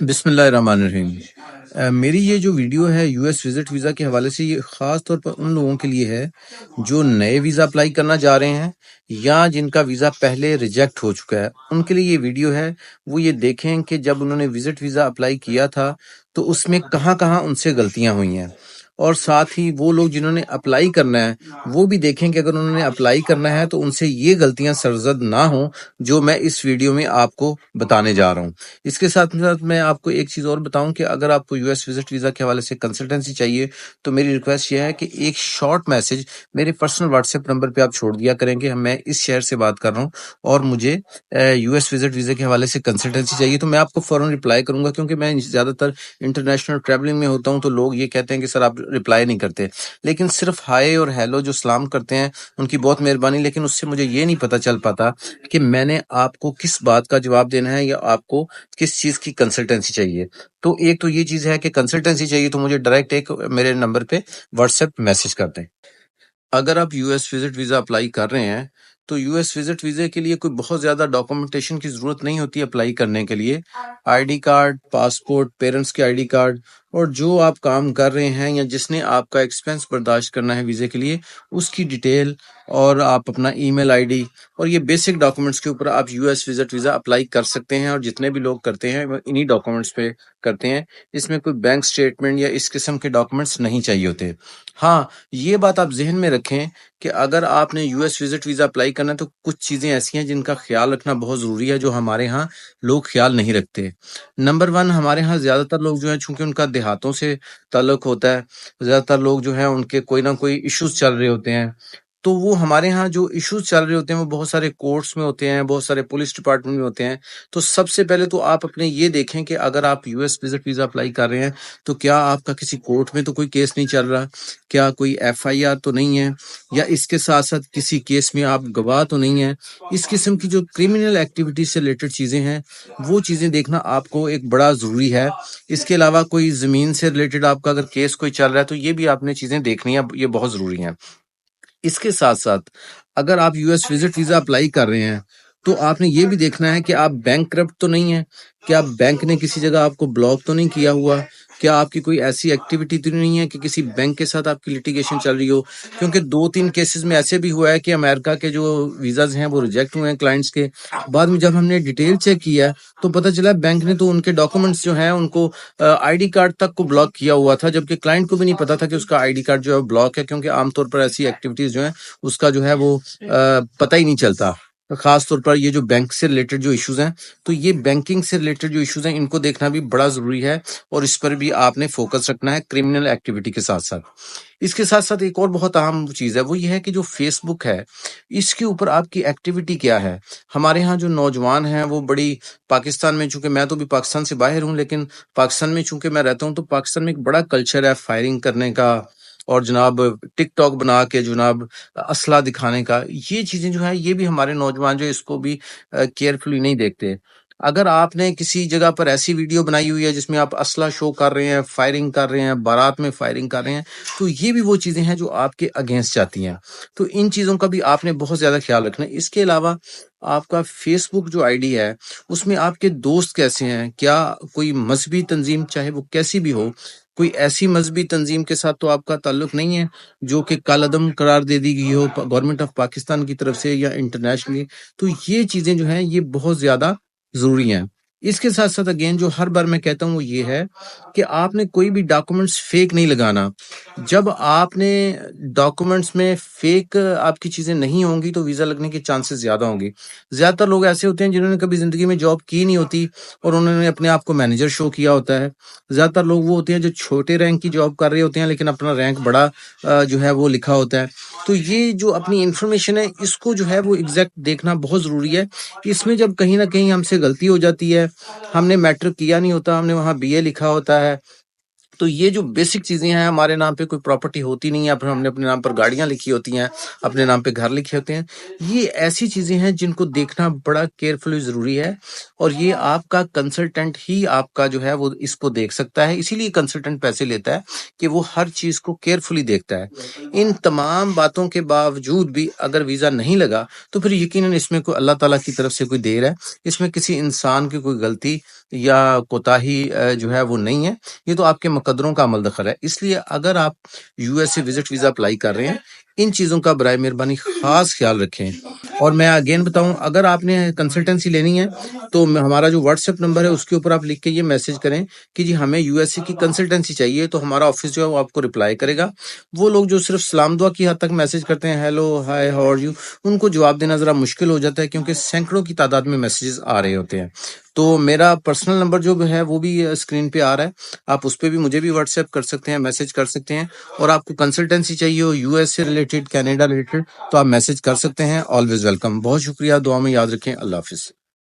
बिस्मिल्लाहिर्रहमानिर्रहीम। मेरी ये जो वीडियो है यूएस विजिट वीज़ा के हवाले से, ये ख़ास तौर पर उन लोगों के लिए है जो नए वीज़ा अप्लाई करना चाह रहे हैं या जिनका वीज़ा पहले रिजेक्ट हो चुका है। उनके लिए ये वीडियो है। वो ये देखें कि जब उन्होंने विजिट वीज़ा अप्लाई किया था तो उसमें कहाँ-कहाँ उनसे गलतियाँ हुई हैं, और साथ ही वो लोग जिन्होंने अप्लाई करना है वो भी देखें कि अगर उन्होंने अप्लाई करना है तो उनसे ये गलतियां सरजद ना हो जो मैं इस वीडियो में आपको बताने जा रहा हूँ। इसके साथ साथ मैं आपको एक चीज़ और बताऊं कि अगर आपको यूएस विजिट वीज़ा के हवाले से कंसल्टेंसी चाहिए तो मेरी रिक्वेस्ट यह है कि एक शॉर्ट मैसेज मेरे पर्सनल व्हाट्सएप नंबर पे आप छोड़ दिया करेंगे। मैं इस शहर से बात कर रहा हूँ और मुझे यूएस विजिट वीज़ा के हवाले से कंसल्टेंसी चाहिए, तो मैं आपको फ़ौरन रिप्लाई करूंगा, क्योंकि मैं ज़्यादातर इंटरनेशनल ट्रैवलिंग में होता हूं तो लोग ये कहते हैं कि सर आप रिप्लाई नहीं करते। लेकिन सिर्फ हाय और हेलो जो सलाम करते हैं उनकी बहुत मेहरबानी, लेकिन उससे मुझे ये नहीं पता चल पाता कि मैंने आपको किस बात का जवाब देना है या आपको किस चीज़ की कंसल्टेंसी चाहिए। तो एक तो ये चीज़ है कि कंसल्टेंसी चाहिए तो मुझे डायरेक्ट एक मेरे नंबर पे व्हाट्सएप मैसेज कर दें। अगर आप यूएस विजिट वीज़ा अप्लाई कर रहे हैं तो यूएस विजिट वीज़े के लिए कोई बहुत ज़्यादा डॉक्यूमेंटेशन की ज़रूरत नहीं होती अप्लाई करने के लिए। आईडी कार्ड, पासपोर्ट, पेरेंट्स के आईडी कार्ड और जो आप काम कर रहे हैं या जिसने आपका एक्सपेंस बर्दाश्त करना है वीज़े के लिए, उसकी डिटेल और आप अपना ईमेल आईडी और ये बेसिक डॉक्यूमेंट्स के ऊपर आप यूएस विजिट वीज़ा अप्लाई कर सकते हैं। और जितने भी लोग करते हैं वो इन्हीं डॉक्यूमेंट्स पे करते हैं। इसमें कोई बैंक स्टेटमेंट या इस किस्म के डॉक्यूमेंट्स नहीं चाहिए होते। हाँ, ये बात आप ज़हन में रखें कि अगर आपने यूएस विजिट वीज़ा अप्लाई करना है तो कुछ चीज़ें ऐसी हैं जिनका ख्याल रखना बहुत ज़रूरी है, जो हमारे यहाँ लोग ख्याल नहीं रखते। नंबर 1, हमारे यहाँ ज़्यादातर लोग जो हैं चूँकि उनका देहातों से ताल्लुक होता है, ज़्यादातर लोग जो हैं उनके कोई ना कोई इश्यूज़ चल रहे होते हैं। तो वो हमारे यहाँ जो इश्यूज़ चल रहे होते हैं वो बहुत सारे कोर्ट्स में होते हैं, बहुत सारे पुलिस डिपार्टमेंट में होते हैं। तो सबसे पहले तो आप अपने ये देखें कि अगर आप यूएस विजिट वीज़ा अप्लाई कर रहे हैं तो क्या आपका किसी कोर्ट में तो कोई केस नहीं चल रहा? क्या कोई एफआईआर तो नहीं है? या इसके साथ-साथ किसी केस में आप गवाह तो नहीं हैं? इस किस्म की जो क्रिमिनल एक्टिविटी से रिलेटेड चीज़ें हैं, वो चीज़ें देखना आपको एक बड़ा ज़रूरी है। इसके अलावा कोई ज़मीन से रिलेटेड आपका अगर केस कोई चल रहा है तो ये भी आपने चीज़ें देखनी है, ये बहुत ज़रूरी हैं। इसके साथ-साथ अगर आप यूएस विजिट वीज़ा अप्लाई कर रहे हैं, तो आपने ये भी देखना है कि आप बैंकरप्ट तो नहीं हैं? क्या बैंक ने किसी जगह आपको ब्लॉक तो नहीं किया हुआ? क्या आपकी कोई ऐसी एक्टिविटी तो नहीं है कि किसी बैंक के साथ आपकी लिटिगेशन चल रही हो? क्योंकि 2-3 केसेज़ में ऐसे भी हुआ है कि अमेरिका के जो वीज़ाज़ हैं वो रिजेक्ट हुए हैं क्लाइंट्स के। बाद में जब हमने डिटेल चेक किया है, तो पता चला बैंक ने तो उनके डॉक्यूमेंट्स जो हैं उनको आईडी कार्ड तक को ब्लॉक किया हुआ था, जबकि क्लाइंट को भी नहीं पता था कि उसका आईडी कार्ड जो है ब्लॉक है, क्योंकि आमतौर पर ऐसी एक्टिविटीज़ जो हैं उसका जो है वो पता ही नहीं चलता। खास तौर पर ये जो बैंक से रिलेटेड जो इश्यूज हैं, तो ये बैंकिंग से रिलेटेड जो इश्यूज हैं इनको देखना भी बड़ा जरूरी है और इस पर भी आपने फोकस रखना है क्रिमिनल एक्टिविटी के साथ साथ। इसके साथ साथ एक और बहुत अहम चीज है, वो ये है कि जो फेसबुक है इसके ऊपर आपकी एक्टिविटी क्या है। हमारे यहाँ जो नौजवान हैं वो बड़ी, पाकिस्तान में, चूंकि मैं तो भी पाकिस्तान से बाहर हूँ, लेकिन पाकिस्तान में चूंकि मैं रहता हूँ तो पाकिस्तान में एक बड़ा कल्चर है फायरिंग करने का और जनाब टिकटॉक बना के जनाब असला दिखाने का। ये चीजें जो है ये भी हमारे नौजवान जो है इसको भी केयरफुली नहीं देखते। अगर आपने किसी जगह पर ऐसी वीडियो बनाई हुई है जिसमें आप असला शो कर रहे हैं, फायरिंग कर रहे हैं, बारात में फायरिंग कर रहे हैं, तो ये भी वो चीजें हैं जो आपके अगेंस्ट जाती हैं। तो इन चीजों का भी आपने बहुत ज्यादा ख्याल रखना है। इसके अलावा आपका फेसबुक जो आईडी है उसमें आपके दोस्त कैसे हैं? क्या कोई मजहबी तंजीम, चाहे वो कैसी भी हो, कोई ऐसी मजहबी तंजीम के साथ तो आपका ताल्लुक नहीं है जो कि कालादम करार दे दी गई हो गवर्नमेंट ऑफ पाकिस्तान की तरफ से या इंटरनेशनली। तो ये चीजें जो हैं ये बहुत ज्यादा जरूरी हैं। इसके साथ साथ अगेन जो हर बार मैं कहता हूँ वो ये है कि आपने कोई भी डॉक्यूमेंट्स फेक नहीं लगाना। जब आपने डॉक्यूमेंट्स में फेक आपकी चीजें नहीं होंगी तो वीजा लगने के चांसेस ज्यादा होंगे। ज्यादातर लोग ऐसे होते हैं जिन्होंने कभी जिंदगी में जॉब की नहीं होती और उन्होंने अपने आप को मैनेजर शो किया होता है। ज्यादातर लोग वो होते हैं जो छोटे रैंक की जॉब कर रहे होते हैं लेकिन अपना रैंक बड़ा जो है वो लिखा होता है। तो ये जो अपनी इंफॉर्मेशन है इसको जो है वो एग्जैक्ट देखना बहुत जरूरी है। इसमें जब कहीं ना कहीं हमसे गलती हो जाती है, हमने मैट्रिक किया नहीं होता, हमने वहां बीए लिखा होता है, तो ये जो बेसिक चीजें हैं, हमारे नाम पे कोई प्रॉपर्टी होती नहीं है, फिर हमने अपने नाम पर गाड़ियां लिखी होती हैं, अपने नाम पे घर लिखे होते हैं, ये ऐसी चीजें हैं जिनको देखना बड़ा केयरफुली जरूरी है। और ये आपका कंसल्टेंट ही आपका जो है वो इसको देख सकता है, इसीलिए कंसल्टेंट पैसे लेता है कि वो हर चीज को केयरफुली देखता है। इन तमाम बातों के बावजूद भी अगर वीजा नहीं लगा तो फिर यकीनन इसमें कोई अल्लाह ताला की तरफ से कोई देर है, इसमें किसी इंसान की कोई गलती या कोताही जो है वो नहीं है, ये तो आपके मुकद्दरों का अमल दखल है। इसलिए अगर आप यूएसए विजिट वीजा अप्लाई कर रहे हैं, इन चीजों का बराए मेहरबानी खास ख्याल रखें। और मैं अगेन बताऊं, अगर आपने कंसल्टेंसी लेनी है तो हमारा जो व्हाट्सएप नंबर है उसके ऊपर आप लिख के ये मैसेज करें कि जी हमें यूएसए की कंसल्टेंसी चाहिए, तो हमारा ऑफिस जो है वो आपको रिप्लाई करेगा। वो लोग जो सिर्फ सलाम दुआ की हद तक मैसेज करते हैं, hello hi how are you, उनको जवाब देना जरा मुश्किल हो जाता है क्योंकि सैकड़ों की तादाद में मैसेजेस आ रहे होते हैं। तो मेरा पर्सनल नंबर जो है वो भी स्क्रीन पे आ रहा है, आप उस पर भी मुझे भी व्हाट्सएप कर सकते हैं, मैसेज कर सकते हैं। और आपको कंसल्टेंसी चाहिए हो यूएस से रिलेटेड, कनाडा रिलेटेड, तो आप मैसेज कर सकते हैं। Always welcome. बहुत शुक्रिया, दुआ में याद रखें। अल्लाह हाफिज।